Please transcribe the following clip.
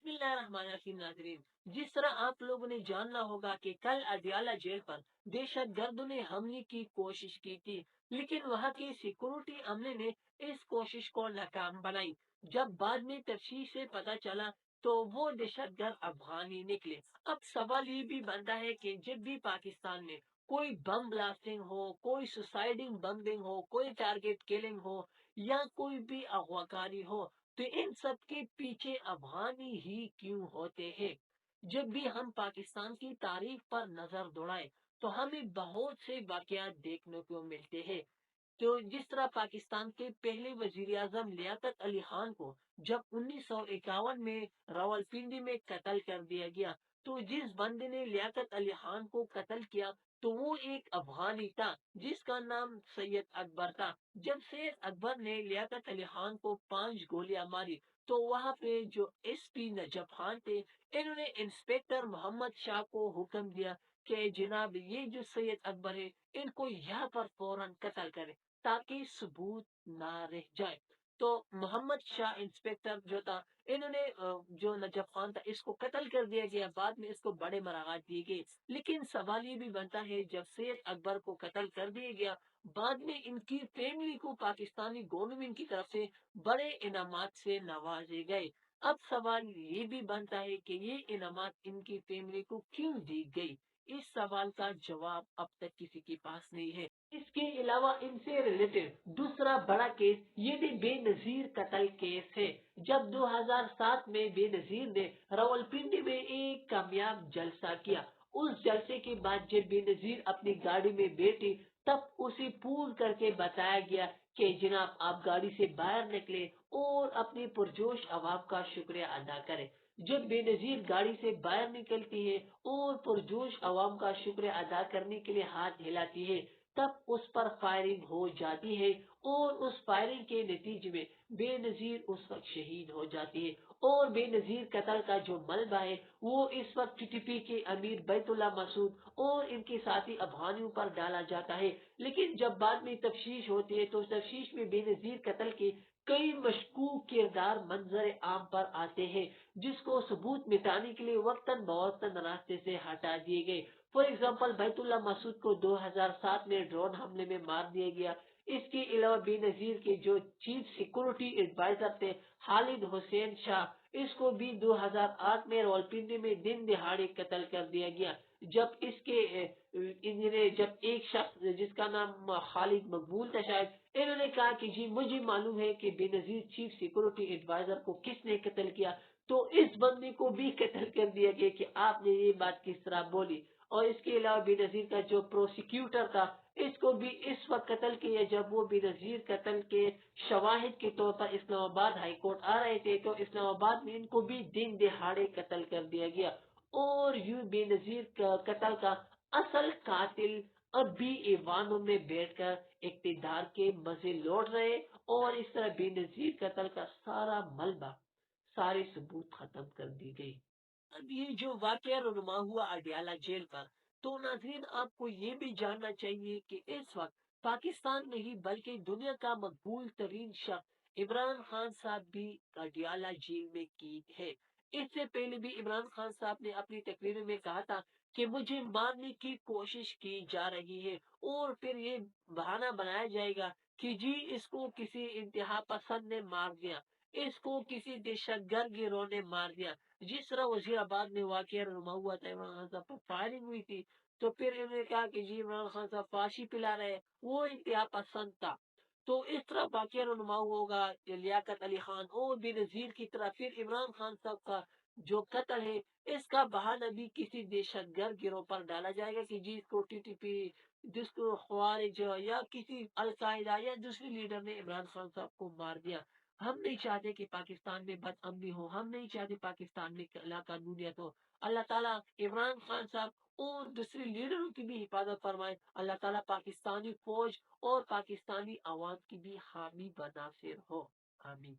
बिस्मिल्लाहिर्रहमानिर्रहीम। नाज़रीन, जिस तरह आप लोगों ने जानना होगा कि कल अडियाला जेल पर दहशत गर्दों ने हमले की कोशिश की थी, लेकिन वहां के सिक्योरिटी अमले ने इस कोशिश को नाकाम बनाई। जब बाद में तफ्तीश से पता चला तो वो दहशत गर्द अफगानी निकले। अब सवाल ये भी बनता है कि जब भी पाकिस्तान में कोई बम ब्लास्टिंग हो, कोई सुसाइडिंग बम्बिंग हो, कोई टारगेट किलिंग हो या कोई भी अगवाकारी हो, तो इन सब के पीछे अफगानी ही क्यों होते हैं। जब भी हम पाकिस्तान की तारीख पर नजर दौड़ाएं तो हमें बहुत से वाकयात देखने को मिलते हैं। तो जिस तरह पाकिस्तान के पहले वजीर आजम लियाकत अली खान को जब 1951 में रावलपिंडी में कत्ल कर दिया गया, तो जिस बंदे ने लियाकत अली खान को कत्ल किया तो वो एक अफगानी था जिसका नाम सैयद अकबर था। जब सैयद अकबर ने लियाकत अली खान को 5 गोलियां मारी तो वहां पे जो एसपी नजफ खान थे, इन्होंने इंस्पेक्टर मोहम्मद शाह को हुक्म दिया कि जनाब ये जो सैयद अकबर है इनको यहाँ पर फौरन कत्ल करें ताकि सबूत ना रह जाए। तो मोहम्मद शाह इंस्पेक्टर जो था, इन्होंने जो नजफ खान था इसको कत्ल कर दिया गया। बाद में इसको बड़े मराहत दिए गए। लेकिन सवाल ये भी बनता है, जब सैयद अकबर को कत्ल कर दिया गया, बाद में इनकी फैमिली को पाकिस्तानी गवर्नमेंट की तरफ से बड़े इनामात से नवाजे गए। अब सवाल ये भी बनता है कि ये इनामात इनकी फैमिली को क्यों दी गई। इस सवाल का जवाब अब तक किसी के पास नहीं है। इसके अलावा इनसे रिलेटेड दूसरा बड़ा केस ये भी बेनजीर कत्ल केस है। जब 2007 में बेनजीर ने रावलपिंडी में एक कामयाब जलसा किया, उस जलसे के बाद जब बेनजीर अपनी गाड़ी में बैठी तब उसे पूल करके बताया गया कि जनाब आप गाड़ी से बाहर निकले और अपनी पुरजोश अवाब का शुक्रिया अदा करें। जब बेनजीर गाड़ी से बाहर निकलती है और पुरजोश अवाम का शुक्रिया अदा करने के लिए हाथ हिलाती है, तब उस पर फायरिंग हो जाती है और उस फायरिंग के नतीजे में बेनजीर उस वक्त शहीद हो जाती है। और बेनजीर कत्ल का जो मलबा है वो इस वक्त टीटीपी के अमीर बैतुल्ला मसूद और इनके साथी अफगानियों पर डाला जाता है। लेकिन जब बाद में तफ्तीश होती है तो तफ्तीश में बेनजीर कत्ल के कई मशकूक किरदार मंजर आम पर आते हैं, जिसको सबूत मिटाने के लिए वक्तन बवक्तन रास्ते से हटा दिए गए। फॉर एग्जाम्पल बैतुल्ला मसूद को 2007 में ड्रोन हमले में मार दिया गया। इसके अलावा बेनजीर के जो चीफ सिक्योरिटी एडवाइजर थे खालिद हुसैन शाह, इसको भी 2008 में रावलपिंडी में दिन दिहाड़े कत्ल कर दिया गया। जब जब एक शख्स जिसका नाम खालिद मकबूल था शायद, इन्होंने कहा कि जी मुझे मालूम है कि बेनजीर चीफ सिक्योरिटी एडवाइजर को किसने कत्ल किया, तो इस बंदे को भी कत्ल कर दिया गया कि आपने ये बात किस तरह बोली। और इसके अलावा बेनजीर का जो प्रोसिक्यूटर था, इसको भी इस वक्त कत्ल किया जब वो बेनजीर कत्ल के शवाहिद के तौर पर इस्लामाबाद हाई कोर्ट आ रहे थे, तो इस्लामाबाद में इनको भी दिन दिहाड़े कत्ल कर दिया गया। और यूं बेनजीर कत्ल का असल कातिल अब भी ईवानों में बैठकर इक्तिदार के मजे लौट रहे और इस तरह बेनजीर कत्ल का सारा मलबा, सारे सबूत खत्म कर दी गई। अब ये जो वाकया रुनुमा हुआ अडियाला जेल पर, तो नाज़रीन आपको ये भी जानना चाहिए कि इस वक्त पाकिस्तान में ही बल्कि दुनिया का मकबूल तरीन शख्स इमरान खान साहब भी अडियाला जेल में कैद है। इससे पहले भी इमरान खान साहब ने अपनी तकरीर में कहा था कि मुझे मारने की कोशिश की जा रही है और फिर ये बहाना बनाया जाएगा कि जी इसको किसी इंतहा पसंद ने मार दिया, इसको किसी दहशतगर्द गिरोह ने मार दिया। जिस तरह वजीराबाद में वाकया रुनुमा हुआ था, इमरान खान साहब पर फायरिंग हुई थी, तो फिर इन्होंने कहा कि जी इमरान खान साहब फांसी पिला रहे, वो इंतहा पसंद था। तो इस तरह वाकया रुनुमा होगा लियाकत अली खान और बेनजीर की तरह फिर इमरान खान साहब का जो कत्ल है, इसका बहाना भी किसी दहशतगर्द गिरोह पर डाला जाएगा कि जी इसको टीटीपी, जिसको ख्वारिज या किसी अलकायदा या दूसरे लीडर ने इमरान खान साहब को मार दिया। हम नहीं चाहते कि पाकिस्तान में बदअमनी हो, हम नहीं चाहते पाकिस्तान में लाकानूनियत हो। अल्लाह ताला इमरान खान साहब और दूसरे लीडरों की भी हिफाजत फरमाए। अल्लाह ताला पाकिस्तानी फौज और पाकिस्तानी आवाम की भी हामी बनासिर हो। आमीन।